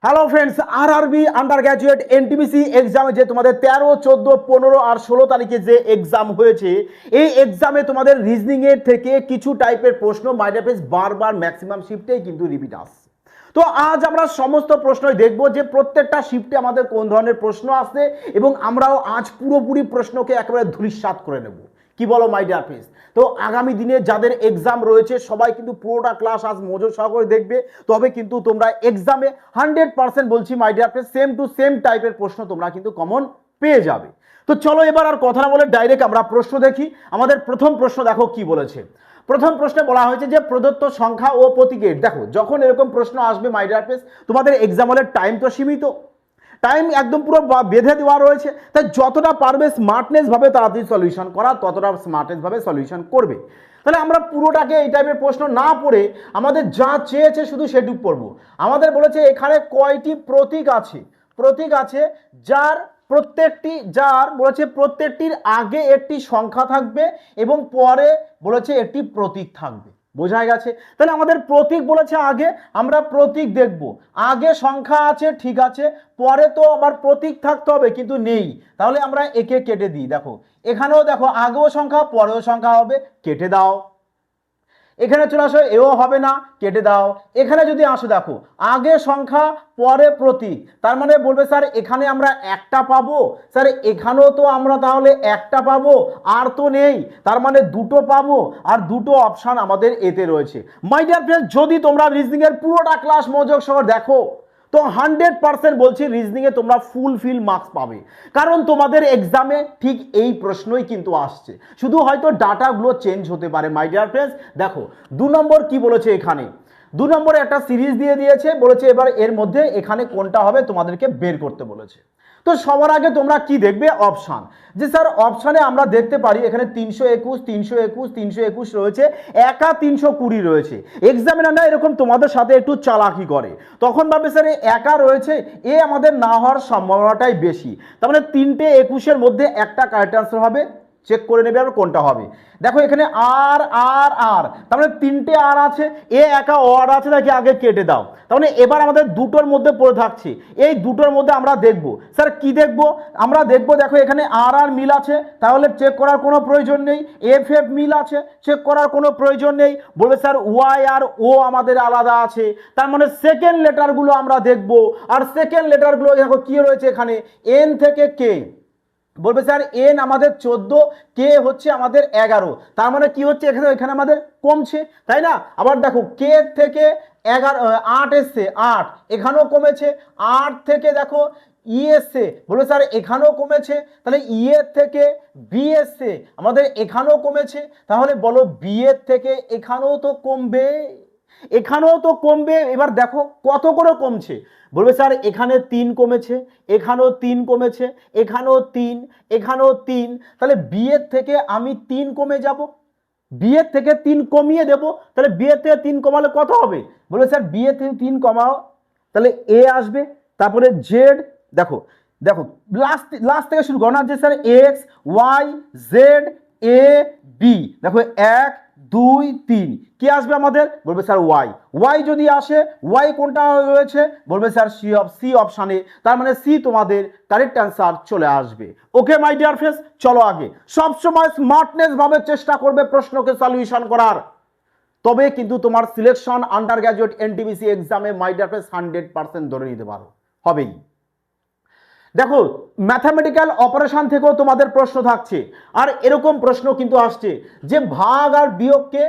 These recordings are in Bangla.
Hello friends, RRB under graduate NTPC এক্সামে যে তোমাদের 13, 14, 15 আর 16 তারিখে যে এক্সাম হয়েছে, এই এক্সামে তোমাদের রিজনিং এর থেকে কিছু টাইপের প্রশ্ন মাইন্ড পেজ বারবার ম্যাক্সিমাম শিফটেই কিন্তু রিপিট আসছে। তো আজ আমরা সমস্ত প্রশ্নই দেখব যে প্রত্যেকটা শিফটে আমাদের কোন ধরনের প্রশ্ন আসছে এবং আমরাও আজ পুরোপুরি প্রশ্নকে একেবারে ধূলিসাৎ করে নেব। কি বলো মাই ডিয়ার ফ্রেন্ডস? তো আগামী দিনে যাদের এক্সাম রয়েছে সবাই কিন্তু পুরোটা ক্লাস আজ মনোযোগ সহকারে দেখবে, তবে কিন্তু তোমরা এক্সামে 100% বলছি মাই dear friends, same to same টাইপের প্রশ্ন তোমরা কিন্তু কমন পেয়ে যাবে। তো চলো এবার আর কথা না বলে ডাইরেক্ট আমরা প্রশ্ন দেখি। আমাদের প্রথম প্রশ্ন দেখো কি বলেছে। প্রথম প্রশ্নে বলা হয়েছে যে প্রদত্ত সংখ্যা ও প্রতীকের, দেখো যখন এরকম প্রশ্ন আসবে মাই ডিয়ার ফ্রেন্ডস, তোমাদের এক্সাম হলের টাইম তো সীমিত, টাইম একদম পুরো বেঁধে দেওয়া রয়েছে, তাই যতটা পারবে স্মার্টনেস ভাবে তাড়াতাড়ি সলিউশন করা ততটা স্মার্টনেস ভাবে সলিউশন করবে। তাহলে আমরা পুরোটাকে এই টাইপের প্রশ্ন না পড়ে আমাদের যা চেয়েছে শুধু সেটুকু পড়বো। আমাদের বলেছে এখানে কয়টি প্রতীক আছে, প্রতীক আছে যার বলেছে প্রত্যেকটির আগে একটি সংখ্যা থাকবে এবং পরে বলেছে একটি প্রতীক থাকবে। বোঝা গেছে? তাহলে আমাদের প্রতীক বলেছে আগে, আমরা প্রতীক দেখব। আগে সংখ্যা আছে ঠিক আছে, পরে তো আবার প্রতীক থাকতে হবে কিন্তু নেই, তাহলে আমরা একে কেটে দিই। দেখো এখানেও দেখো আগেও সংখ্যা পরেও সংখ্যা হবে, কেটে দাও। এখানে চলে আসো, এও হবে না, কেটে দাও। এখানে যদি আসো দেখো আগে সংখ্যা পরে প্রতীক, তার মানে বলবে স্যার এখানে আমরা একটা পাবো, স্যার এখানেও তো আমরা তাহলে একটা পাবো, আর তো নেই, তার মানে দুটো পাবো, আর দুটো অপশান আমাদের এতে রয়েছে। মাই ডিয়ার ফ্রেন্ডস, যদি তোমরা রিজনিং এর পুরোটা ক্লাস মনোযোগ সহ দেখো তো 100% বলছি রিজনিংয়ে তোমরা ফুলফিল মার্কস পাবে, কারণ তোমাদের এক্সামে ঠিক এই প্রশ্নই কিন্তু আসছে, শুধু হয়তো ডাটাগুলো চেঞ্জ হতে পারে। মাই ডিয়ার ফ্রেন্ডস দেখো 2 নম্বর কি বলেছে, এখানে 2 নম্বরে একটা সিরিজ দিয়ে দিয়েছে, বলেছে এবার এর মধ্যে এখানে কোনটা হবে তোমাদেরকে বের করতে বলেছে। তো সবার আগে তোমরা কি দেখবে, অপশান। যে স্যার অপশানে আমরা দেখতে পারি এখানে 321, 321, 321 রয়েছে, একা 320 রয়েছে। এক্সামিনাররা এরকম তোমাদের সাথে একটু চালাকি করে, তখন ভাবে স্যার একা রয়েছে, এ আমাদের না হওয়ার সম্ভাবনাটাই বেশি, তার মানে 3টে 21-এর মধ্যে একটা কারেক্ট আনসার হবে। চেক করে নেবে আর কোনটা হবে। দেখো এখানে আর আর আর, তার মানে 3টে আর আছে, এ একা আর আছে, নাকি আগে কেটে দাও। তার মানে এবার আমাদের দুটোর মধ্যে পড়ে থাকছে, এই দুটোর মধ্যে আমরা দেখব। স্যার কি দেখব? আমরা দেখব দেখো এখানে আর আর মিল আছে, তাহলে চেক করার কোনো প্রয়োজন নেই। এফ এফ মিল আছে, চেক করার কোনো প্রয়োজন নেই। বলবে স্যার ওয়াই আর ও আমাদের আলাদা আছে, তার মানে সেকেন্ড লেটারগুলো আমরা দেখব। আর সেকেন্ড লেটারগুলো দেখো কি রয়েছে এখানে, এন থেকে কে। বলবে স্যার এন আমাদের 14, কে হচ্ছে আমাদের 11, তার মানে কি হচ্ছে এখানে এখানে আমাদের কমছে, তাই না? আবার দেখো কে থেকে 8 এসছে, 8 এখানেও কমেছে। 8 থেকে দেখো ই এসছে, বলবে স্যার এখানেও কমেছে, তাহলে ই এর থেকে বি এসছে, আমাদের এখানেও কমেছে, তাহলে বলো বি এর থেকে এখানেও তো কমবে, এখানেও তো কমবে। এবার দেখো কত করে কমছে, বলবে স্যার এখানে 3 কমেছে, এখানেও 3 কমেছে, এখানেও 3, এখানেও 3, তাহলে বি এর থেকে আমি 3 কমে যাব, বি এর থেকে 3 কমিয়ে দেব, তাহলে বি এর থেকে 3 কমালে কত হবে? বলবে স্যার বি এর থেকে 3 কমাও, তাহলে এ আসবে, তারপরে জেড। দেখো দেখো লাস্ট থেকে শুরু করো না, যে sir x Y Z A B, দেখো 1 2 3, কি আসবে আমাদের? বলবে স্যার ওয়াই। ওয়াই যদি আসে, ওয়াই কোনটা রয়েছে? বলবে স্যার সি অপশানে, তার মানে সি তোমাদের কারেক্ট অ্যান্সার চলে আসবে। ওকে মাই ডিয়ার ফ্রেন্ডস, চলো আগে। সবসময় স্মার্টনেস ভাবে চেষ্টা করবে প্রশ্নকে সলিউশন করার, তবে কিন্তু তোমার সিলেকশন আন্ডার গ্র্যাজুয়েট এনটিপিসি এক্সামে মাই ডিয়ার ফ্রেন্ডস 100% ধরে নিতে পারো, হবেই। দেখো ম্যাথামেটিক্যাল অপারেশন থেকেও তোমাদের প্রশ্ন থাকছে, আর এরকম প্রশ্ন কিন্তু আসছে যে ভাগ আর বিয়োগকে,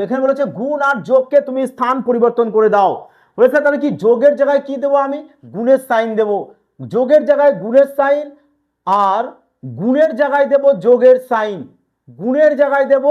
এখানে বলেছে গুণ আর যোগকে তুমি স্থান পরিবর্তন করে দাও। বলেছে তাহলে কি যোগের জায়গায় কি দেবো, আমি গুণের সাইন দেবো, যোগের জায়গায় গুণের সাইন, আর গুণের জায়গায় দেব যোগের সাইন, গুণের জায়গায় দেব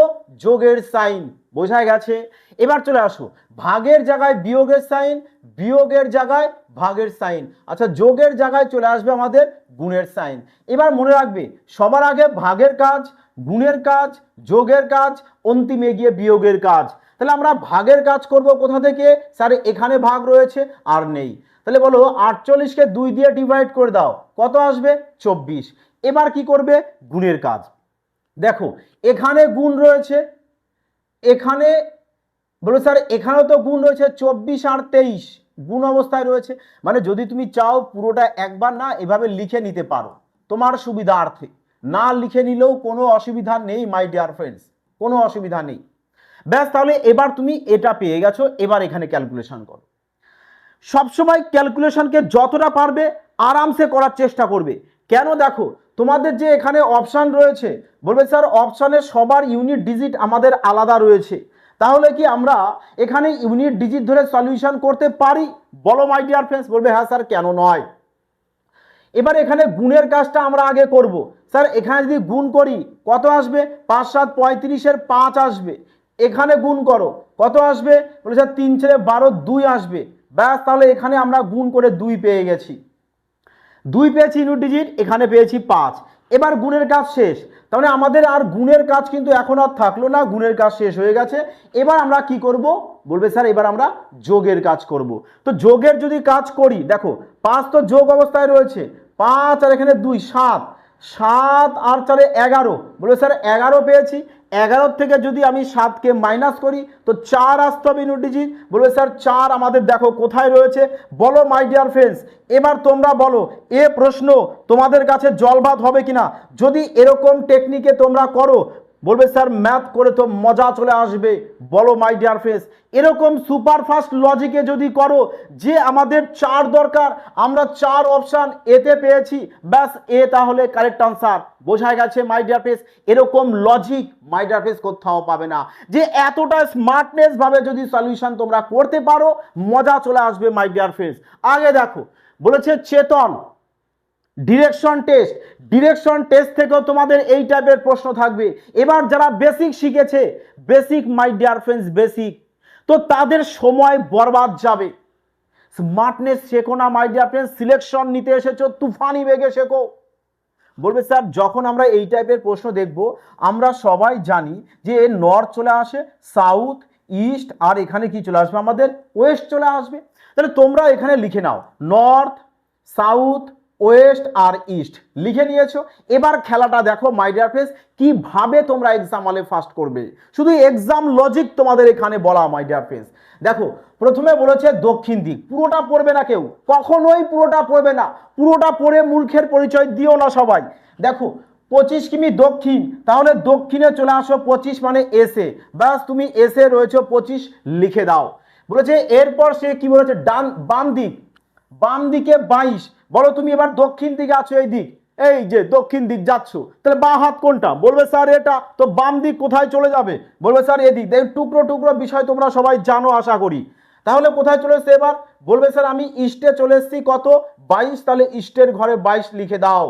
যোগের সাইন। বোঝা গেছে? এবার চলে আসো ভাগের জায়গায় বিয়োগের সাইন, বিয়োগের জায়গায় ভাগের সাইন, আচ্ছা যোগের জায়গায় চলে আসবে আমাদের গুণের সাইন। এবার মনে রাখবে সবার আগে ভাগের কাজ, গুণের কাজ, যোগের কাজ, অন্তিমে গিয়ে বিয়োগের কাজ। তাহলে আমরা ভাগের কাজ করব কোথা থেকে? স্যার এখানে ভাগ রয়েছে আর নেই, তাহলে বলো 48কে 2 দিয়ে ডিভাইড করে দাও, কত আসবে? 24। এবার কি করবে? গুণের কাজ। দেখো এখানে গুণ রয়েছে, এখানে বলো স্যার এখানেও তো গুণ রয়েছে, 24 আর 23, গুণ অবস্থায় রয়েছে। মানে যদি তুমি চাও পুরোটা একবার না এভাবে লিখে নিতে পারো তোমার সুবিধার্থে, না লিখে নিলেও কোনো অসুবিধা নেই মাই ডিয়ার ফ্রেন্ডস, কোনো অসুবিধা নেই। ব্যাস, তাহলে এবার তুমি এটা পেয়ে গেছো। এবার এখানে ক্যালকুলেশন করো। সবসময় ক্যালকুলেশনকে যতটা পারবে আরামসে করার চেষ্টা করবে। কেন, দেখো তোমাদের যে এখানে অপশান রয়েছে, বলবে স্যার অপশানে সবার ইউনিট ডিজিট আমাদের আলাদা রয়েছে, তাহলে কি আমরা এখানে ইউনিট ডিজিট ধরে সলিউশন করতে পারি? বলো মাই ডিয়ার ফ্রেন্ডস। বলবে হ্যাঁ স্যার, কেন নয়। এবার এখানে গুণের কাজটা আমরা আগে করব। স্যার এখানে যদি গুণ করি কত আসবে? 5 7 35-এর 5 আসবে। এখানে গুণ করো কত আসবে? বলে স্যার 3 × 12 2 আসবে। ব্যাস, তাহলে এখানে আমরা গুণ করে 2 পেয়ে গেছি। 2 পেয়েছি ইউনিট ডিজিট, এখানে পেয়েছি 5। এবার গুণের কাজ শেষ। তাহলে আমাদের আর গুণের কাজ কিন্তু এখন আর থাকলো না, গুণের কাজ শেষ হয়ে গেছে। এবার আমরা কি করব? বলবে স্যার এবার আমরা যোগের কাজ করব। তো যোগের যদি কাজ করি, দেখো 5 তো যোগ অবস্থায় রয়েছে, 5 আর এখানে 2 7, 7 আর 4 11। বলবে স্যার 11 পেয়েছি। 11 থেকে যদি আমি 7কে মাইনাস করি তো 4 আসতে হবে ইউনিট ডিজিট। বলবে স্যার 4 আমাদের দেখো কোথায় রয়েছে, বলো মাই ডিয়ার ফ্রেন্ডস। এবার তোমরা বলো এ প্রশ্ন তোমাদের কাছে জলভাত হবে কিনা যদি এরকম টেকনিকে তোমরা করো। বলবে স্যার ম্যাথ করে তো মজা চলে আসবে। বলো মাই ডিয়ার ফ্রেন্ডস, এরকম সুপারফাস্ট লজিকে যদি করো যে আমাদের 4 দরকার, আমরা 4 অপশান এতে পেয়েছি, ব্যাস এ তাহলে কারেক্ট আনসার। বোঝা গেছে মাই ডিয়ার ফ্রেন্ডস? এরকম লজিক মাই ডিয়ার ফ্রেন্ডস কোথাও পাবে না। যে এতটা স্মার্টনেস ভাবে যদি সলিউশন তোমরা করতে পারো, মজা চলে আসবে মাই ডিয়ার ফ্রেন্ডস। আগে দেখো বলেছে চেতন ডিরেকশন টেস্ট, ডিরেকশন টেস্ট থেকেও তোমাদের এই টাইপের প্রশ্ন থাকবে। এবার যারা বেসিক শিখেছে, বেসিক মাই ডিয়ার ফ্রেন্ডস বেসিক, তো তাদের সময় বরবাদ যাবে। স্মার্টনেস শেখো না মাই ডিয়ার ফ্রেন্ডস, সিলেকশন নিতে এসেছো তুফানি বেগে শেখো। বলবে স্যার যখন আমরা এই টাইপের প্রশ্ন দেখব, আমরা সবাই জানি যে নর্থ চলে আসে, সাউথ, ইস্ট, আর এখানে কি চলে আসবে আমাদের ওয়েস্ট চলে আসবে। তাহলে তোমরা এখানে লিখে নাও নর্থ, সাউথ, ওয়েস্ট আর ইস্ট লিখে নিয়েছো। এবার খেলাটা দেখো মাই ডিয়ার ফ্রেন্ডস, কিভাবে তোমরা এক্সাম হলে ফার্স্ট করবে। শুধু এক্সাম লজিক তোমাদের এখানে বলা মাই ডিয়ার ফ্রেন্ডস। দেখো প্রথমে বলেছে দক্ষিণ দিক, পুরোটা পড়বে না কেউ, কখনোই পুরোটা পড়বে না। পুরোটা পড়ে মূর্খের পরিচয় দিও না সবাই। দেখো 25 কিমি দক্ষিণ, তাহলে দক্ষিণে চলে আসো 25 মানে এসে, ব্যাস তুমি এসে রয়েছে 25 লিখে দাও। বলেছে এরপর সে কি বলেছে ডান বাম দিক, বাম দিকে 22। বলো তুমি এবার দক্ষিণ দিকে আছো, এই দিক, এই যে দক্ষিণ দিক যাচ্ছ, তাহলে বাঁ হাত কোনটা? বলবে স্যার এটা। তো বাম দিক কোথায় চলে যাবে? বলবে স্যার এদিক। টুকরো টুকরো বিষয় তোমরা সবাই জানো আশা করি। তাহলে কোথায় চলে এসছে এবার? বলবে স্যার আমি ইস্টে চলে এসেছি, কত 22, তাহলে ইস্টের ঘরে 22 লিখে দাও।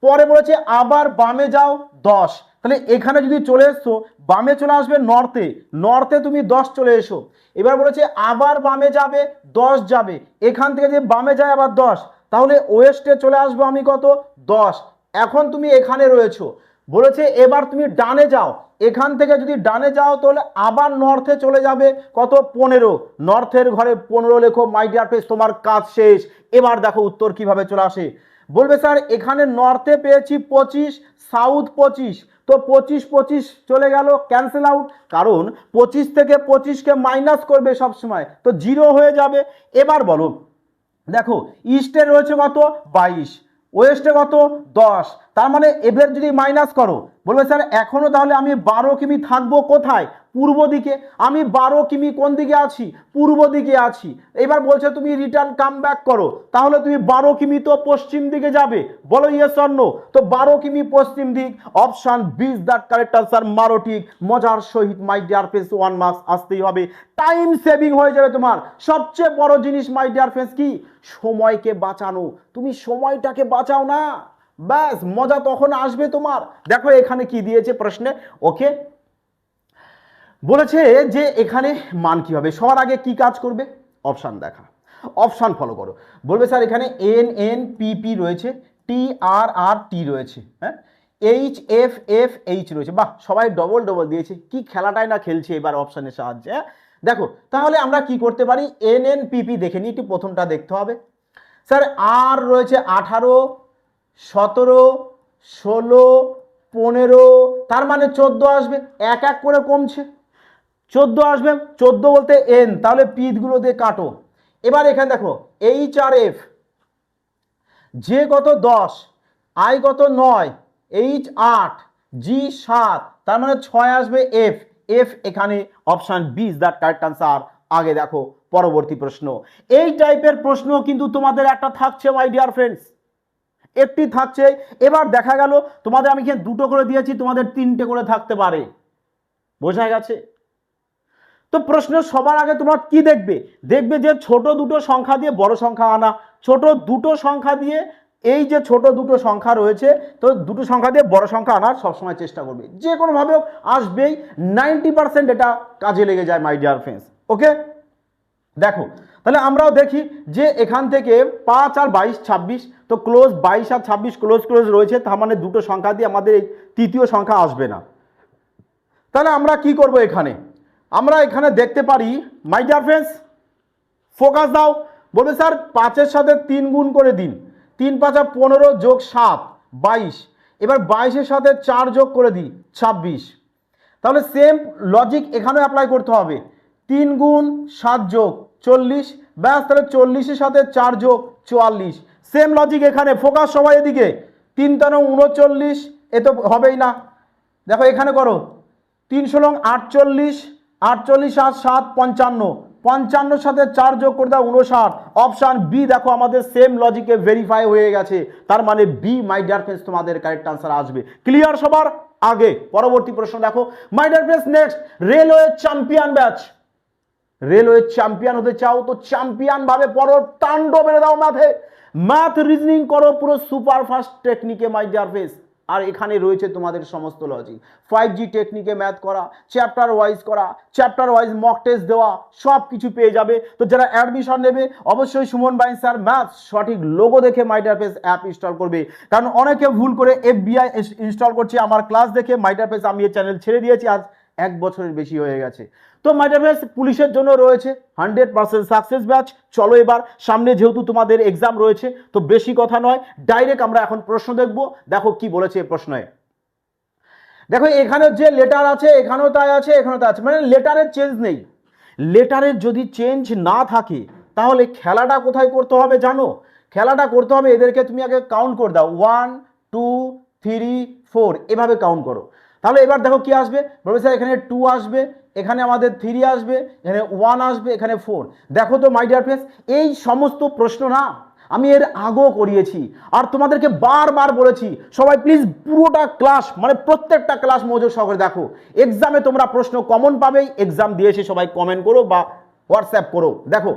পরে বলেছে আবার বামে যাও 10, তাহলে এখানে যদি চলে এসছো বামে চলে আসবে নর্থে, নর্থে তুমি 10 চলে এসো। এবার বলেছে আবার বামে যাবে 10 যাবে, এখান থেকে যে বামে যায় আবার 10, তাহলে ওয়েস্টে চলে আসবো আমি কত 10। এখন তুমি এখানে রয়েছো। বলেছে এবার তুমি ডানে যাও, এখান থেকে যদি ডানে যাও তাহলে আবার নর্থে চলে যাবে কত 15, নর্থের ঘরে 15 লেখো মাই ডিয়ার ফ্রেন্ডস, তোমার কাজ শেষ। এবার দেখো উত্তর কিভাবে চলে আসে। বলবে স্যার এখানে নর্থে পেয়েছি 25, সাউথ 25, তো 25 25 চলে গেল ক্যান্সেল আউট, কারণ 25 থেকে 25কে মাইনাস করবে সবসময়, তো 0 হয়ে যাবে। এবার বলো দেখো ইস্টে রয়েছে কত 22, ওয়েস্টে কত 10, তার মানে এদের যদি মাইনাস করো, বলবে স্যার এখনো তাহলে আমি 12 কিমি থাকবো কোথায়? পূর্ব দিকে। আমি 12 কিমি কোন দিকে আছি? পূর্ব দিকে আছি। এবার বলছে তুমি রিটার্ন কাম ব্যাক করো, তাহলে তুমি 12 কিমি তো পশ্চিম দিকে যাবে। বলো ইয়েস অর নো? তো 12 কিমি পশ্চিম দিক, option B is the correct answer. মারো ঠিক মজার সহিত মাই ডিয়ার ফ্রেন্ডস, 1 মার্কস আসতেই হবে। টাইম সেভিং হয়ে যাবে তোমার। সবচেয়ে বড় জিনিস মাই ডিয়ার ফ্রেন্ডস কি? সময়কে বাঁচানো। তুমি সময়টাকে বাঁচাও না, ব্যাস মজা তখন আসবে তোমার। দেখো এখানে কি দিয়েছে প্রশ্নে, ওকে বলেছে যে এখানে মান কি হবে। সবার আগে কি কাজ করবে? অপশান দেখা, অপশান ফলো করো। বলবে স্যার এখানে এন এন পি পি রয়েছে, টি আর আর টি রয়েছে, হ্যাঁ এইচ এফ এফ এইচ রয়েছে। বাহ, সবাই ডবল ডবল দিয়েছে, কি খেলাটাই না খেলছে এবার অপশানের সাহায্যে। হ্যাঁ দেখো তাহলে আমরা কি করতে পারি, এন এন পি পি দেখে নিই, একটু প্রথমটা দেখতে হবে। স্যার আর রয়েছে 18, 17, 16, 15, তার মানে 14 আসবে, এক এক করে কমছে 14 আসবে। 14 বলতে এন, তাহলে পিগুলো দিয়ে কাটো। এবার এখানে দেখো এইচ আর এফ, যে কত 10, আই কত 9, এইচ 8, জি 7, তার মানে 6 আসবে এফ। এফ এখানে option B is that correct answer. আগে দেখো পরবর্তী প্রশ্ন। এই টাইপের প্রশ্ন কিন্তু তোমাদের একটা থাকছে মাই ডিয়ার ফ্রেন্ডস, একটি থাকছে। এবার দেখা গেল তোমাদের আমি এখানে দুটো করে দিয়েছি, তোমাদের তিনটে করে থাকতে পারে, বোঝা গেছে? তো প্রশ্ন সবার আগে তোমরা কি দেখবে, দেখবে যে ছোট দুটো সংখ্যা দিয়ে বড় সংখ্যা আনা, ছোট দুটো সংখ্যা দিয়ে এই যে ছোট দুটো সংখ্যা রয়েছে, তো দুটো সংখ্যা দিয়ে বড় সংখ্যা আনার সবসময় চেষ্টা করবে, যে কোনোভাবে আসবেই। 90% এটা কাজে লেগে যায় মাই ডিয়ার ফ্রেন্ডস। ওকে, দেখো তাহলে আমরাও দেখি যে এখান থেকে 5 আর 22 26, তো ক্লোজ 22 আর 26 ক্লোজ ক্লোজ রয়েছে, তার মানে দুটো সংখ্যা দিয়ে আমাদের এই তৃতীয় সংখ্যা আসবে না। তাহলে আমরা কি করব, এখানে আমরা এখানে দেখতে পারি মাই ডিয়ার ফ্রেন্ডস, ফোকাস দাও। বলবে স্যার 5-এর সাথে 3 গুণ করে দিন, 3 5 15 যোগ 7 22, এবার 22-এর সাথে 4 যোগ করে দিই 26। তাহলে সেম লজিক এখানেও অ্যাপ্লাই করতে হবে, 3 গুণ 7 যোগ 40, ব্যাস, তাহলে 40-এর সাথে 4 যোগ 44। সেম লজিক এখানে, ফোকাস সবাই এদিকে, 3 তেরো 39, এ তো হবেই না। দেখো এখানে করো 3 ষোলং 48, 48 আর 7 55, 55-এর সাথে 4 যোগ করে দাও 59। অপশন বি দেখো আমাদের সেম লজিকে ভেরিফাই হয়ে গেছে, তার মানে বি মাই ডিয়ার ফ্রেন্ডস তোমাদের কারেক্ট আনসার আসবে। ক্লিয়ার সবার? আগে পরবর্তী প্রশ্ন দেখো মাই dear friends. Next, railway champion batch. Railway champion হতে চাও তো চ্যাম্পিয়ন ভাবে পড়ো, তাণ্ডব মেরে দাও ম্যাথে, ম্যাথ রিজনিং করো পুরো সুপার ফাস্ট টেকনিকে মাই ডিয়ার ফ্রেন্ডস। আর এখানে রয়েছে তোমাদের সমস্ত লজিক, 5G টেকনিকে ম্যাথ করা, চ্যাপ্টার ওয়াইজ করা, চ্যাপ্টার ওয়াইজ মক টেস্ট দেওয়া, সব কিছু পেয়ে যাবে। তো যারা অ্যাডমিশন নেবে অবশ্যই সুমন বাইন স্যার ম্যাথ সঠিক লোগো দেখে মাই ডিয়ার ফ্রেন্ডস অ্যাপ ইনস্টল করবে, কারণ অনেকে ভুল করে FBI ইনস্টল করছে আমার ক্লাস দেখে। মাই ডিয়ার ফ্রেন্ডস আমি এই চ্যানেল ছেড়ে দিয়েছি আজ 1 বছরের বেশি হয়ে গেছে। তো মাই ডিয়ার ফ্রেন্ডস পুলিশের জন্য রয়েছে 100% সাকসেস ব্যাচ। চলো এবার সামনে যেহেতু তোমাদের এক্সাম রয়েছে, তো বেশি কথা নয়, ডাইরেক্ট আমরা এখন প্রশ্ন দেখব। দেখো কি বলেছে এই প্রশ্নে। দেখো এখানে যে লেটার আছে এখানেও তাই আছে, এখানেও তাই আছে, মানে লেটারের চেঞ্জ নেই। লেটারের যদি চেঞ্জ না থাকে তাহলে খেলাটা কোথায় করতে হবে জানো? খেলাটা করতে হবে, এদেরকে তুমি আগে কাউন্ট করে দাও, 1 2 3 4, এভাবে কাউন্ট করো। তাহলে এবার দেখো কি আসবে, বলবে স্যার এখানে 2 আসবে, এখানে আমাদের 3 আসবে, এখানে 1 আসবে, এখানে 4। দেখো তো মাই ডিয়ার ফ্রেন্ডস, এই সমস্ত প্রশ্ন না আমি এর আগেও করিয়েছি, আর তোমাদেরকে বারবার বলেছি সবাই প্লিজ পুরোটা ক্লাস মানে প্রত্যেকটা ক্লাস মনোযোগ সহকারে দেখো। এক্সামে তোমরা প্রশ্ন কমন পাবেই, এক্সাম দিয়েছি সবাই কমেন্ট করো বা হোয়াটসঅ্যাপ করো। দেখো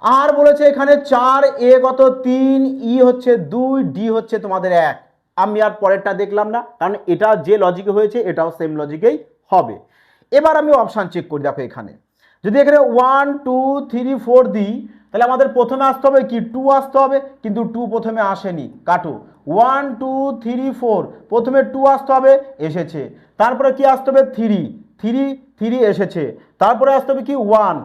আর বলেছে এখানে 4, এ কত 3, ই হচ্ছে 2, ডি হচ্ছে তোমাদের 1। আমি আর পরেরটা দেখলাম না, কারণ এটা যে লজিকে হয়েছে এটাও সেম লজিকেই হবে। এবার আমি অপশান চেক করি। দেখো এখানে যদি এখানে 1 2 3 4 দিই, তাহলে আমাদের প্রথমে আসতে হবে কি 2 আসতে হবে, কিন্তু 2 প্রথমে আসেনি, কাটো। 1 2 3 4, প্রথমে 2 আসতে হবে, এসেছে। তারপরে কি আসতে হবে 3 3 এসেছে। তারপরে আসতে হবে কি 1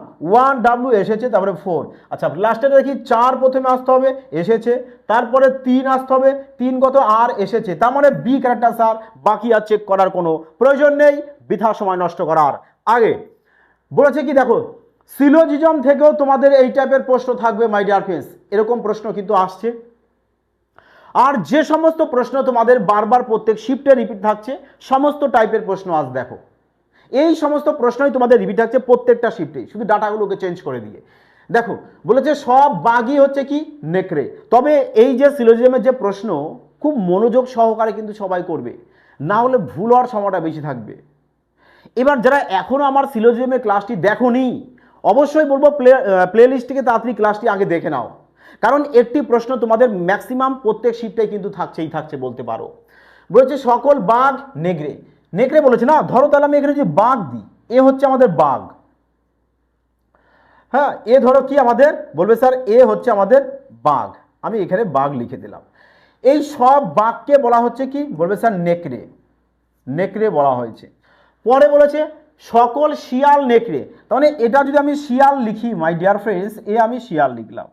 1 ডাব্লু এসেছে, তারপরে 4। আচ্ছা লাস্টে দেখি 4 প্রথমে আসতে হবে, এসেছে। তারপরে 3 আসতে হবে, 3 কত আর এসেছে, তার মানে বি কারেক্ট আনসার। বাকি আর চেক করার কোনো প্রয়োজন নেই, বৃথা সময় নষ্ট করার আগে। বলেছে কি দেখো সিলোজিজম থেকেও তোমাদের এই টাইপের প্রশ্ন থাকবে মাই ডিয়ার ফ্রেন্ডস, এরকম প্রশ্ন কিন্তু আসছে। আর যে সমস্ত প্রশ্ন তোমাদের বারবার প্রত্যেক শিফটে রিপিট থাকছে সমস্ত টাইপের প্রশ্ন আজ দেখো, এই সমস্ত প্রশ্নই তোমাদের রিপিট থাকছে প্রত্যেকটা শিফটে, শুধু ডাটাগুলোকে চেঞ্জ করে দিয়ে। দেখো বলেছে সব বাঘই হচ্ছে কি নেকড়ে, তবে এই যে সিলোজিজমের যে প্রশ্ন খুব মনোযোগ সহকারে কিন্তু সবাই করবে, না হলে ভুল হওয়ার সময়টা বেশি থাকবে। এবার যারা এখনো আমার সিলোজিজমের ক্লাসটি দেখোনি অবশ্যই বলবো প্লে লিস্ট থেকে তাড়াতাড়ি ক্লাসটি আগে দেখে নাও, কারণ একটি প্রশ্ন তোমাদের ম্যাক্সিমাম প্রত্যেক শিফটে কিন্তু থাকছে বলতে পারো। বলেছে সকল বাঘ নেকড়ে, নেকড়ে বলেছে না, ধরো তাহলে আমি এখানে যে বাঘ দিই, এ হচ্ছে আমাদের বাঘ, হ্যাঁ এ ধরো কি আমাদের, বলবে স্যার এ হচ্ছে আমাদের বাঘ, আমি এখানে বাঘ লিখে দিলাম। এই সব বাঘকে বলা হচ্ছে কি, বলবে স্যার নেকড়ে, নেকড়ে বলা হয়েছে। পরে বলেছে সকল শিয়াল নেকড়ে, তাহলে এটা যদি আমি শিয়াল লিখি মাই ডিয়ার ফ্রেন্ডস, এ আমি শিয়াল লিখলাম।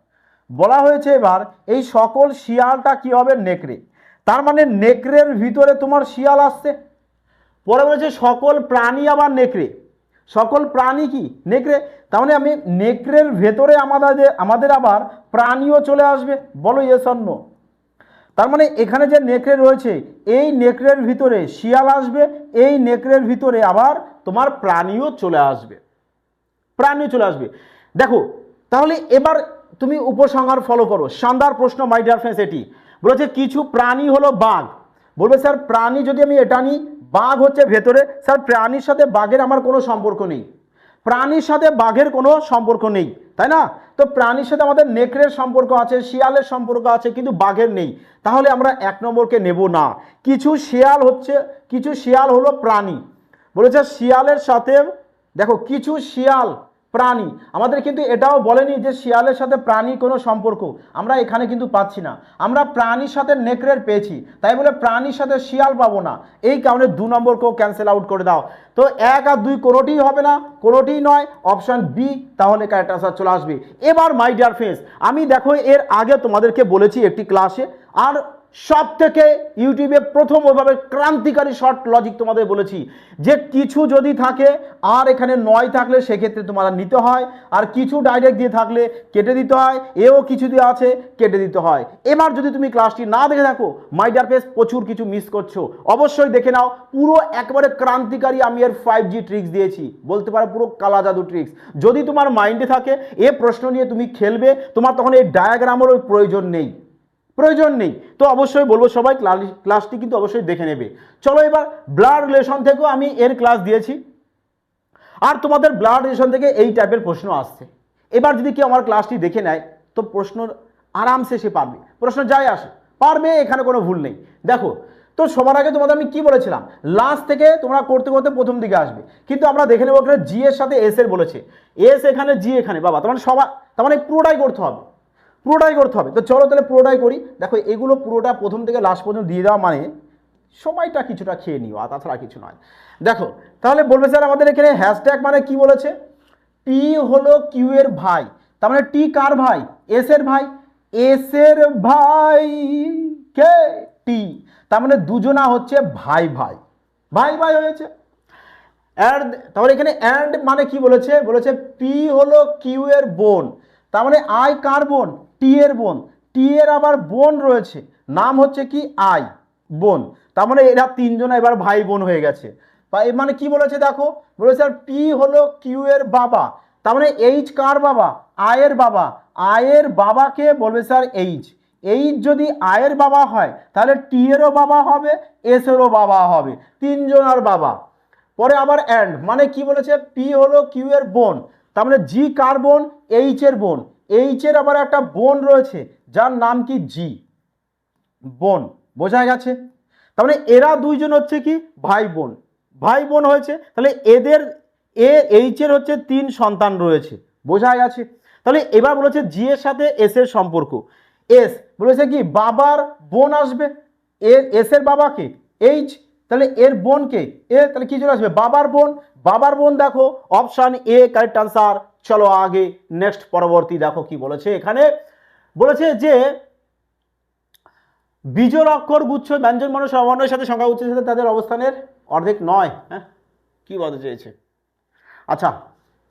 বলা হয়েছে এবার এই সকল শিয়ালটা কি হবে নেকড়ে, তার মানে নেকড়ের ভিতরে তোমার শিয়াল আসছে। পরে বলেছে সকল প্রাণী আবার নেকড়ে, সকল প্রাণী কি নেকড়ে, তার মানে আমি নেকড়ের ভেতরে আমাদের আবার প্রাণীও চলে আসবে, বলো ইয়েস অর নো? তার মানে এখানে যে নেকড়ে রয়েছে এই নেকড়ের ভিতরে শিয়াল আসবে, এই নেকড়ের ভিতরে আবার তোমার প্রাণীও চলে আসবে, প্রাণীও চলে আসবে। দেখো তাহলে এবার তুমি উপসংহার ফলো করো। শানদার প্রশ্ন মাই ডিয়ার ফ্রেন্ডস। এটি বলেছে কিছু প্রাণী হলো বাঘ। বলবে স্যার প্রাণী যদি আমি এটা নিই, বাঘ হচ্ছে ভেতরে, স্যার প্রাণীর সাথে বাঘের আমার কোনো সম্পর্ক নেই, প্রাণীর সাথে বাঘের কোনো সম্পর্ক নেই, তাই না? তো প্রাণীর সাথে আমাদের নেকড়ের সম্পর্ক আছে, শিয়ালের সম্পর্ক আছে, কিন্তু বাঘের নেই। তাহলে আমরা 1 নম্বরকে নেব না। কিছু শিয়াল হলো প্রাণী। বলেছে শিয়ালের সাথে, দেখো কিছু শিয়াল প্রাণী, আমাদের কিন্তু এটাও বলেনি যে শিয়ালের সাথে প্রাণীর কোনো সম্পর্ক আমরা এখানে কিন্তু পাচ্ছি না, আমরা প্রাণীর সাথে নেকড়ের পেয়েছি, তাই বলে প্রাণীর সাথে শিয়াল পাবো না। এই কারণে 2 নম্বরকেও ক্যান্সেল আউট করে দাও। তো 1 আর 2 কোনোটিই হবে না, কোনোটিই নয়, অপশন বি তাহলে কারেক্ট আনসার চলে আসবে। এবার মাই ডিয়ার ফ্রেন্ডস, আমি দেখো এর আগে তোমাদেরকে বলেছি একটি ক্লাসে, আর সব থেকে ইউটিউবে প্রথম ওইভাবে ক্রান্তিকারী শর্ট লজিক তোমাদের বলেছি যে কিছু যদি থাকে আর এখানে 9 থাকলে সেক্ষেত্রে তোমাদের নিতে হয়, আর কিছু ডাইরেক্ট দিয়ে থাকলে কেটে দিতে হয়, এও কিছু দিয়ে আছে কেটে দিতে হয়। এবার যদি তুমি ক্লাসটি না দেখে থাকো মাই ডিয়ার ফ্রেন্ডস, প্রচুর কিছু মিস করছো, অবশ্যই দেখে নাও। পুরো একবারে ক্রান্তিকারী আমি এর 5G ট্রিক্স দিয়েছি, বলতে পারো পুরো কালা জাদু ট্রিক্স। যদি তোমার মাইন্ডে থাকে এ প্রশ্ন নিয়ে তুমি খেলবে, তোমার তখন এই ডায়াগ্রামেরও প্রয়োজন নেই, তো অবশ্যই বলবো সবাই ক্লাসটি কিন্তু অবশ্যই দেখে নেবে। চলো এবার ব্লাড রিলেশন থেকেও আমি এর ক্লাস দিয়েছি, আর তোমাদের ব্লাড রিলেশন থেকে এই টাইপের প্রশ্ন আসছে। এবার যদি কেউ আমার ক্লাসটি দেখে নেয় তো প্রশ্ন আরামসে সে পারবে, প্রশ্ন যাই আসে পারবে, এখানে কোনো ভুল নেই। দেখো তো সবার আগে তোমাদের আমি কি বলেছিলাম, লাস্ট থেকে তোমরা করতে করতে প্রথম দিকে আসবে, কিন্তু আমরা দেখে নেবো এখানে জি এর সাথে এস এর বলেছে, এস এখানে জি এখানে, বাবা তার মানে পুরোটাই করতে হবে, তো চলো তাহলে পুরোটাই করি। দেখো এগুলো পুরোটা প্রথম থেকে লাস্ট পর্যন্ত দিয়ে দেওয়া মানে সময়টা কিছুটা খেয়ে নিও, আর তাছাড়া কিছু নয়। দেখো তাহলে বলবে স্যার আমাদের এখানে হ্যাশট্যাগ মানে কি বলেছে, টি হলো কিউ এর ভাই, তার মানে টি কার ভাই, এস এর ভাই, এস এর ভাই কে, টি, তার মানে দুজনা হচ্ছে ভাই হয়েছে। অ্যান্ড তাহলে এখানে অ্যান্ড মানে কি বলেছে, পি হলো কিউ এর বোন, তার মানে আই কার বোন, টি এর বোন, টি এর আবার বোন রয়েছে, নাম হচ্ছে কি আই, বোন, তার মানে এরা 3 জন এবার ভাই বোন হয়ে গেছে। বা মানে কি বলেছে দেখো, বলেছে পি হলো কিউ এর বাবা, তার মানে এইচ কার বাবা, আয়ের বাবা, আয়ের বাবাকে বলবে স্যার এইচ, এইচ যদি আয়ের বাবা হয় তাহলে টি এরও বাবা হবে, এস এরও বাবা হবে, 3 জনের বাবা। পরে আবার অ্যান্ড মানে কি বলেছে, পি হলো কিউ এর বোন, তার মানে জি কার বোন, এইচ এর বোন, এইচ এর আবার একটা বোন রয়েছে যার নাম কি জি, বোন, বোঝা গেছে? তার মানে এরা 2 জন হচ্ছে কি ভাই বোন হয়েছে, তাহলে এদের এইচ এর হচ্ছে 3 সন্তান রয়েছে, বোঝা গেছে? তাহলে এবার বলেছে জি এর সাথে এস এর সম্পর্ক, এস বলেছে কি বাবার বোন আসবে, এস এর বাবাকে এইচ, তাহলে এর বোনকে এ, তাহলে কি চলে আসবে বাবার বোন দেখো অপশন এ কারেক্ট আনসার। চলো আগে নেক্সট পরবর্তী দেখো কি বলেছে, এখানে বলেছে যে বিজোড় অক্ষর গুচ্ছ ব্যঞ্জন বর্ণ সমন্বয়ের সাথে সংখ্যা গুচ্ছের সাথে তাদের অবস্থানের অর্ধেক নয়। হ্যাঁ কি বলতে চেয়েছে, আচ্ছা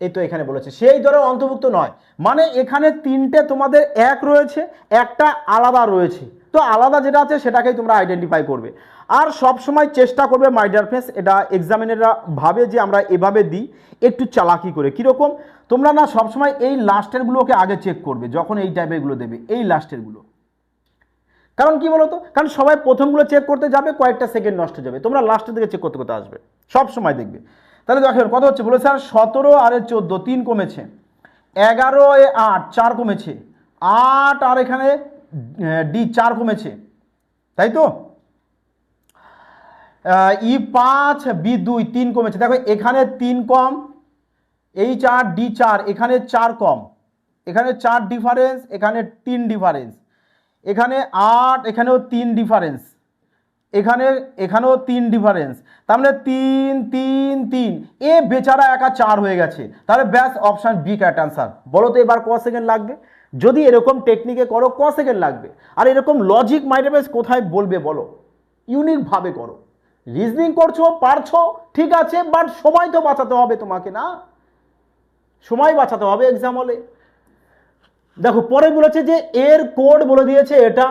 এই তো এখানে বলেছে সেই ধরনের অন্তর্ভুক্ত নয়, মানে এখানে 3টে তোমাদের এক রয়েছে, একটা আলাদা রয়েছে, তো আলাদা যেটা আছে সেটাকেই তোমরা আইডেন্টিফাই করবে। আর সব সময় চেষ্টা করবে মাই ডিয়ার ফ্রেন্ডস, এটা এক্সামিনাররা ভাবে যে আমরা এভাবে দিই একটু চালাকি করে, কীরকম তোমরা না সবসময় এই লাস্টেরগুলোকে আগে চেক করবে যখন এই টাইপেরগুলো দেবে, এই লাস্টেরগুলো, কারণ কি বলতো, কারণ সবাই প্রথমগুলো চেক করতে যাবে, কয়েকটা সেকেন্ড নষ্ট যাবে, তোমরা লাস্টের দিকে চেক করতে আসবে সব সময় দেখবে। তাহলে দেখেন কত হচ্ছে, বলে স্যার 17 আর 14 3 কমেছে, 11 এ 8 4 কমেছে, 8 আর এখানে ডি 4 কমেছে, তাই তো ই 5 বি 2 3 কমেছে, দেখো এখানে 3 কম, এই 4 ডি 4, এখানে 4 কম, এখানে 4 ডিফারেন্স, এখানে 3 ডিফারেন্স, এখানে 8, এখানেও 3 ডিফারেন্স, এখানেও 3 ডিফারেন্স, তার মানে 3 3 3, এ বেচারা একা 4 হয়ে গেছে, তাহলে ব্যাস অপশন বি কারেক্ট আনসার। বলো তো এবার ক সেকেন্ড লাগবে, যদি এরকম টেকনিকে করো ক সেকেন্ড লাগবে, আর এরকম লজিক মাইন্ডে কোথায় বলবে বলো, ইউনিকভাবে করো, রিজনিং করছো পারছো ঠিক আছে, বাট সময় তো বাঁচাতে হবে তোমাকে না, সময় বাঁচাতে হবে এক্সাম হলে। দেখো পরে বলেছে যে এর কোড বলে দিয়েছে এটা,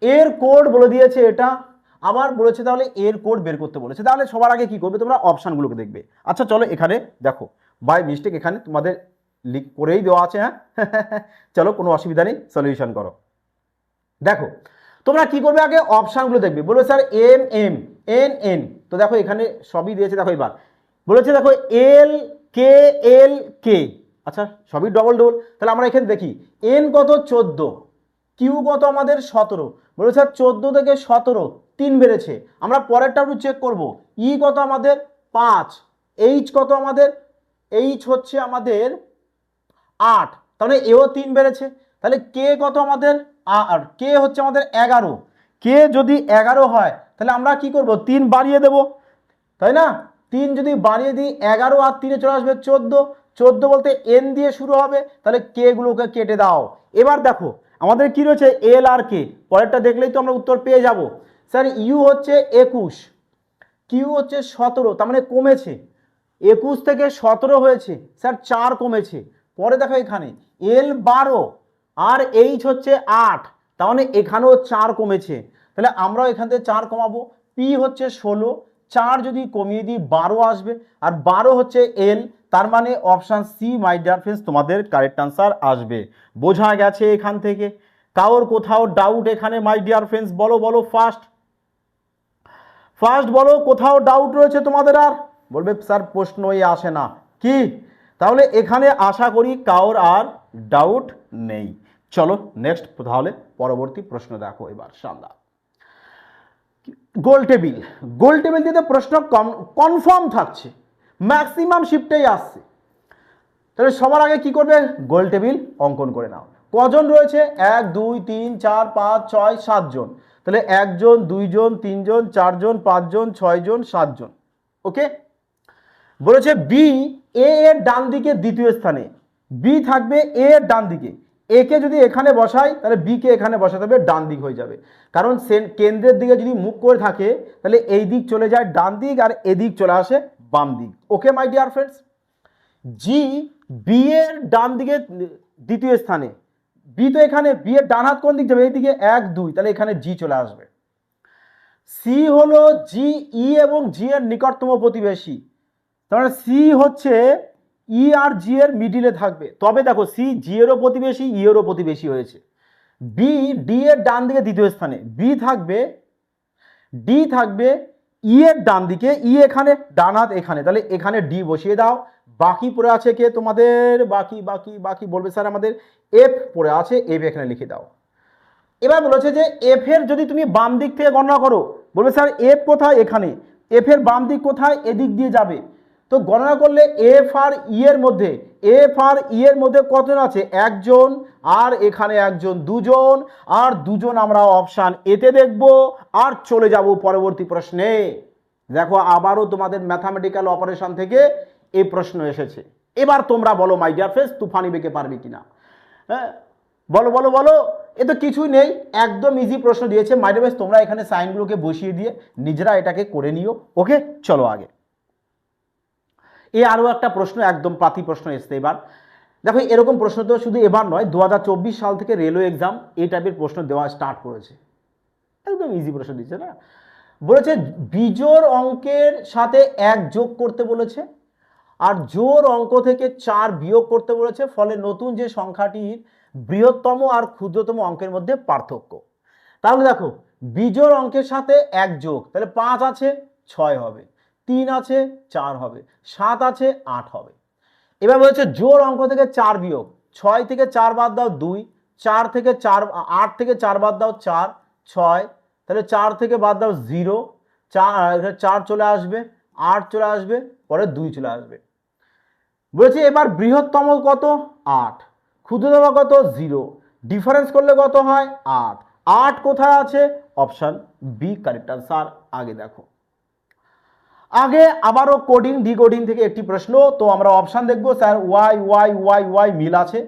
এর কোড বলে দিয়েছে এটা, আবার বলেছে তাহলে এর কোড বের করতে বলেছে। তাহলে সবার আগে কি করবে, তোমরা অপশানগুলোকে দেখবে। আচ্ছা চলো এখানে দেখো, বাই মিস্টেক এখানে তোমাদের লিখ করেই দেওয়া আছে, হ্যাঁ চলো কোনো অসুবিধা নেই, সলিউশন করো। দেখো তোমরা কি করবে, আগে অপশানগুলো দেখবে। বলবে sir M M N N, তো দেখো এখানে সবই দিয়েছে। দেখো এবার বলেছে দেখো এল কে এল কে, আচ্ছা সবই ডবল ডবল। তাহলে আমরা এখানে দেখি এন কত 14, কিউ কত আমাদের 17। বলে স্যার 14 থেকে 17 3 বেড়েছে। আমরা পরেরটা একটু চেক করব, ই কত আমাদের 5, এইচ কত আমাদের, এইচ হচ্ছে আমাদের 8, তাহলে এও 3 বেড়েছে। তাহলে কে কত আমাদের, আর কে হচ্ছে আমাদের 11, কে যদি 11 হয় তাহলে আমরা কি করব 3 বাড়িয়ে দেব, তাই না? 3 যদি বাড়িয়ে দিই 11 আর 3 চলে আসবে 14, 14 বলতে এন দিয়ে শুরু হবে, তাহলে কে গুলোকে কেটে দাও। এবার দেখো আমাদের কি রয়েছে এল আর কে, পরেরটা দেখলেই তো আমরা উত্তর পেয়ে যাব। স্যার ইউ হচ্ছে 21, কিউ হচ্ছে 17, তার মানে কমেছে, 21 থেকে 17 হয়েছে, স্যার 4 কমেছে। পরে দেখো এখানে এল 12 আর এইচ হচ্ছে 8, তার মানে এখানেও 4 কমেছে। তাহলে আমরাও এখান থেকে 4 কমাবো। পি হচ্ছে 16, 4 যদি কমিয়ে দিই 12 আসবে, আর 12 হচ্ছে এল, তার মানে option C my dear friends তোমাদের কারেক্ট আনসার আসবে। বোঝা গেছে এখান থেকে? কারোর কোথাও ডাউট এখানে মাই ডিয়ার ফ্রেন্ডস? বলো বলো ফার্স্ট, ফার্স্ট বলো, কোথাও ডাউট রয়েছে তোমাদের? আর বলবে স্যার প্রশ্নই আসে না কি? তাহলে এখানে আশা করি কারোর আর ডাউট নেই। চলো নেক্সট, তাহলে পরবর্তী প্রশ্ন দেখো এবার সামনে। গোল টেবিল, গোল টেবিল দিয়ে প্রশ্ন কনফার্ম থাকছে, ম্যাক্সিমাম শিফটেই আসছে। তাহলে সবার আগে কি করবে, গোল টেবিল অঙ্কন করে নাও। কজন রয়েছে, 1 2 3 4 5 6 7 জন। তাহলে 1 জন 2 জন 3 জন 4 জন 5 জন 6 জন 7 জন। ওকে, বলেছে বি এ এর ডান দিকে দ্বিতীয় স্থানে, বি থাকবে এ এর ডান দিকে। এ কে যদি এখানে বসাই তাহলে বি কে এখানে বসাতে হবে, ডান দিক হয়ে যাবে। কারণ কেন্দ্রের দিকে যদি মুখ করে থাকে তাহলে এই দিক চলে যায় ডান দিক, আর এদিক চলে আসে বাম দিক। Okay my dear friends, G B এর ডান দিকে দ্বিতীয় স্থানে, বি তো এখানে, বি এর ডান হাত কোন দিক যাবে, এইদিকে 1 2, তাহলে এখানে জি চলে আসবে। সি হলো জি ই এবং জি এর নিকটতম প্রতিবেশী, তাহলে সি হচ্ছে ই আর জি এর মিডিলে থাকবে। তবে দেখো সি জি এরও প্রতিবেশী, ই এরও প্রতিবেশী হয়েছে। বি ডি এর ডান দিকে দ্বিতীয় স্থানে, বি থাকবে, ডি থাকবে ই এর ডান দিকে, ই এখানে ডান হাত এখানে, তাহলে এখানে ডি বসিয়ে দাও। বাকি পড়ে আছে কে তোমাদের, বাকি বাকি বাকি বলবে স্যার আমাদের এফ পড়ে আছে, এফ এখানে লিখে দাও। এবার বলেছে যে এফ এর যদি তুমি বাম দিক থেকে গণনা করো, বলবে স্যার এফ কোথায়, এখানে, এফ এর বাম দিক কোথায়, এদিক দিয়ে যাবে। তো গণনা করলে এফ আর ই এর মধ্যে, এফ আর ই এর মধ্যে কতজন আছে, একজন, আর এখানে একজন, দুজন, আর দুজন আমরা অপশান এতে দেখব। আর চলে যাব পরবর্তী প্রশ্নে। দেখো আবারও তোমাদের ম্যাথামেটিক্যাল অপারেশন থেকে এই প্রশ্ন এসেছে। এবার তোমরা বলো মাই ডিয়ার ফ্রেন্ডস, তুফানি বেঁকে পারবে কিনা? হ্যাঁ বলো বলো বলো, এ তো কিছুই নেই, একদম ইজি প্রশ্ন দিয়েছে মাই ডিয়ার ফ্রেন্ডস। তোমরা এখানে সাইনগুলোকে বসিয়ে দিয়ে নিজেরা এটাকে করে নিও। ওকে চলো আগে। এই আরও একটা প্রশ্ন, একদম প্রাতি প্রশ্ন এসছে এবার। দেখো এরকম প্রশ্ন তো শুধু এবার নয়, 2024 সাল থেকে রেলওয়ে এক্সাম এই টাইপের প্রশ্ন দেওয়া স্টার্ট করেছে। একদম ইজি প্রশ্ন দিচ্ছে না। বলেছে বিজোড় অঙ্কের সাথে 1 যোগ করতে বলেছে, আর জোড় অঙ্ক থেকে 4 বিয়োগ করতে বলেছে, ফলে নতুন যে সংখ্যাটির বৃহত্তম আর ক্ষুদ্রতম অঙ্কের মধ্যে পার্থক্য। তাহলে দেখো বিজোড় অঙ্কের সাথে 1 যোগ, তাহলে 5 আছে 6 হবে, 3 আছে 4 হবে, 7 আছে 8 হবে। এবার বলেছে জোড় অঙ্ক থেকে 4 বিয়োগ, 6 থেকে 4 বাদ দাও 2, 4 থেকে 4, 8 থেকে 4 বাদ দাও 4, 6, তাহলে 4 থেকে বাদ দাও 0, 4 চলে আসবে, 8 চলে আসবে, পরে 2 চলে আসবে। বলেছে এবার বৃহত্তম কত, 8, ক্ষুদ্রতম কত, 0, ডিফারেন্স করলে কত হয়, 8, 8 কোথায় আছে, অপশন বি কারেক্ট আনসার। আগে দেখো, আগে আবারও কোডিং ডিকোডিং থেকে একটি প্রশ্ন, তো আমরা অপশন দেখবো। Sir Y Y Y Y মিল আছে,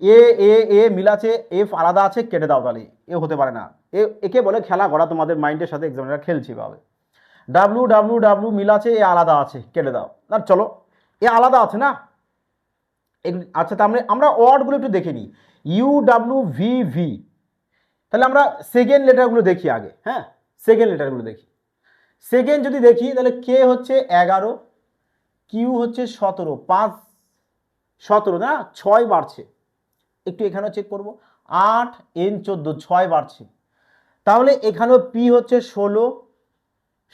এ এ এ মিল আছে, এফ আলাদা আছে, কেটে দাও। তাহলে এ হতে পারে না, একে বলে খেলা করা, তোমাদের মাইন্ডের সাথে এক্সামিনার খেলছে ভাবে। ডাব্লু ডাব্লু ডাব্লু মিল আছে, এ আলাদা আছে, কেটে দাও। না চলো এ আলাদা আছে না, আচ্ছা, তার মানে আমরা ওয়ার্ডগুলো একটু দেখে নিই। UWVV, তাহলে আমরা সেকেন্ড লেটারগুলো দেখি আগে। হ্যাঁ, সেকেন্ড লেটারগুলো দেখি। সেকেন্ড যদি দেখি তাহলে কে হচ্ছে 11, কিউ হচ্ছে 17, 5 17 না, 6 বাড়ছে। একটু এখানেও চেক করব, 8 N 14, 6 বাড়ছে। তাহলে এখানেও পি হচ্ছে 16,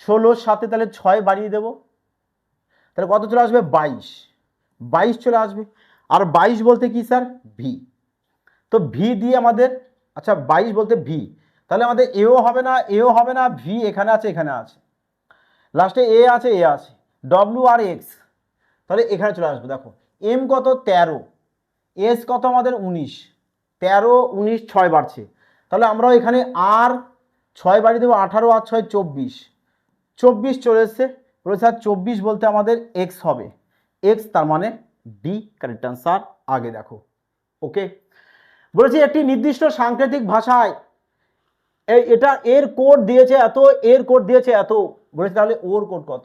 16 সাথে তাহলে 6 বাড়িয়ে দেব, তাহলে কত চলে আসবে? 22 চলে আসবে। আর 22 বলতে কি স্যার? ভি। তো ভি দিয়ে আমাদের, আচ্ছা 22 বলতে ভি, তাহলে আমাদের এও হবে না, এও হবে না, ভি এখানে আছে, এখানে আছে, লাস্টে এ আছে, এ আছে, ডব্লিউ আর এক্স, তাহলে এখানে চলে আসবে। দেখো এম কত? 13, এস কত আমাদের? 19, 13 19 6 বাড়ছে, তাহলে আমরাও এখানে আর 6 বাড়িয়ে দেবো, 18 আর 6 24, 24 চলে এসছে। বলেছে স্যার 24 বলতে আমাদের এক্স হবে, এক্স, তার মানে ডি কারেক্ট আনসার। আগে দেখো, ওকে। বলেছি একটি নির্দিষ্ট সাংকেতিক ভাষায় এটা এর কোড দিয়েছে এত, এর কোড দিয়েছে এত, বলেছে তাহলে ওর কোড কত?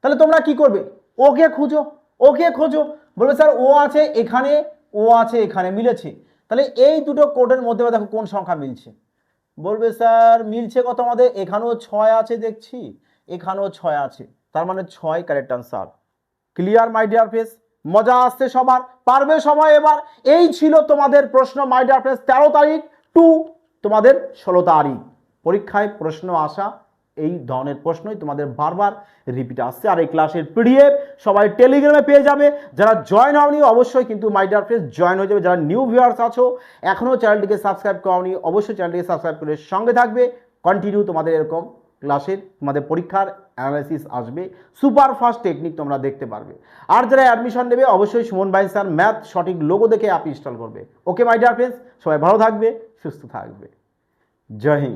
তাহলে তোমরা কি করবে? ওকে খুঁজো, ওকে খোঁজো। বলবে স্যার ও আছে এখানে, ও আছে এখানে, মিলেছে, তাহলে এই দুটো কোডের মধ্যে দেখো কোন সংখ্যা মিলছে। বলবে স্যার মিলছে কত আমাদের? এখানেও 6 আছে দেখছি, এখানেও 6 আছে, তার মানে 6 কারেক্ট আনসার। ক্লিয়ার মাই ডিয়ার ফ্রেন্ডস? মজা আসছে সবার? পারবে সবাই এবার? এই ছিল তোমাদের প্রশ্ন মাই ডিয়ার ফ্রেন্ডস, 13 তারিখ টু তোমাদের 16 তারিখ পরীক্ষায় প্রশ্ন আসা এই ধরনের প্রশ্নই তোমাদের বারবার রিপিট আসছে। আর এই ক্লাসের পিডিএফ সবাই টেলিগ্রামে পেয়ে যাবে। যারা জয়েন হওনি অবশ্যই কিন্তু মাই ডিয়ার ফ্রেন্ডস জয়েন হয়ে যাবে। যারা নিউ ভিউয়ার্স আছো এখনও চ্যানেলটিকে সাবস্ক্রাইব করোনি অবশ্যই চ্যানেলটিকে সাবস্ক্রাইব করে সঙ্গে থাকবে। কন্টিনিউ তোমাদের এরকম ক্লাসের তোমাদের পরীক্ষার অ্যানালাইসিস আসবে, সুপার ফাস্ট টেকনিক তোমরা দেখতে পারবে। আর যারা অ্যাডমিশন নেবে অবশ্যই সুমন ভাই স্যার ম্যাথ সঠিক লোগো দেখে অ্যাপ ইনস্টল করবে। ওকে মাই ডিয়ার ফ্রেন্ডস, সবাই ভালো থাকবে, সুস্থ থাকবে। জয় হিন্দ।